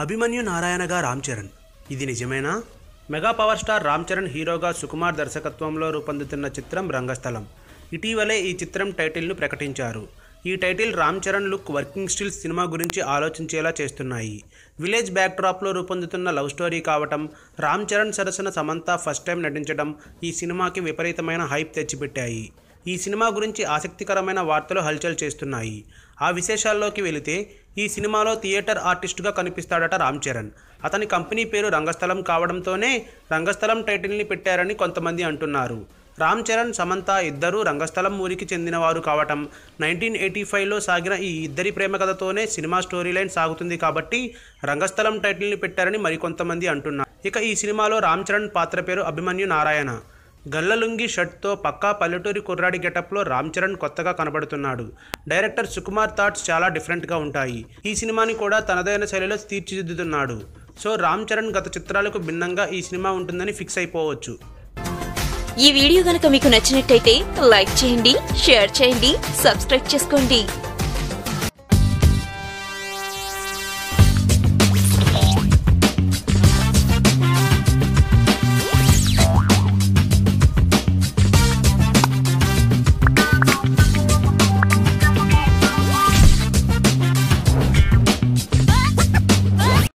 అభిమన్యు నారాయణగా రామ్ చరణ్, ఇది నిజమేనా? Mega power star Ram Charan హీరోగా సుకుమార్ దర్శకత్వంలో రూపొందుతున్న చిత్రం రంగస్థలం. ఇటీవలే ఈ చిత్రం టైటిల్ను ప్రకటించారు. ఈ title Ram Charan look, working stills cinema గురించి ఆలోచించేలా చేస్తున్నాయి. విలేజ్ బ్యాక్డ్రాప్లో రూపొందుతున్న లవ్ స్టోరీ కావటం, రామ్ చరణ్ సరసన సమంత ఫస్ట్ టైం నటించడం ఈ సినిమాకి విపరీతమైన హైప్ తెచ్చిపెట్టాయి. ఈ సినిమా గురించి ఆసక్తికరమైన వార్తలు హల్చల్ చేస్తున్నాయి. ఆ విశేషాల్లోకి వెళితే, ఈ సినిమాలో థియేటర్ ఆర్టిస్టుగా కనిపిస్తాడట రామ్ చరణ్. అతని కంపెనీ పేరు రంగస్థలం కావడంతోనే రంగస్థలం టైటిల్ని పెట్టారని కొంతమంది అంటున్నారు. రామ్ చరణ్, సమంత ఇద్దరూ రంగస్థలం ఊరికి చెందినవారు కావటం, 1985లో సాగిన ఈ ఇద్దరి ప్రేమ కథతోనే సినిమా స్టోరీ లైన్ సాగుతుంది కాబట్టి రంగస్థలం టైటిల్ని పెట్టారని మరికొంతమంది అంటున్నారు. ఇక ఈ సినిమాలో రామ్ చరణ్ పాత్ర పేరు అభిమన్యు నారాయణ. గల్లలుంగి షర్ట్తో పక్కా పల్లెటూరి కుర్రాడి గెటప్లో రామ్ చరణ్ కొత్తగా కనబడుతున్నాడు. డైరెక్టర్ సుకుమార్ థాట్స్ చాలా డిఫరెంట్గా ఉంటాయి. ఈ సినిమాని కూడా తనదైన శైలిలో తీర్చిదిద్దుతున్నాడు. సో రామ్ చరణ్ గత చిత్రాలకు భిన్నంగా ఈ సినిమా ఉంటుందని ఫిక్స్ అయిపోవచ్చు. ఈ వీడియో గనుక మీకు నచ్చినట్టయితే లైక్ చేయండి, షేర్ చేయండి, సబ్స్క్రైబ్ చేసుకోండి.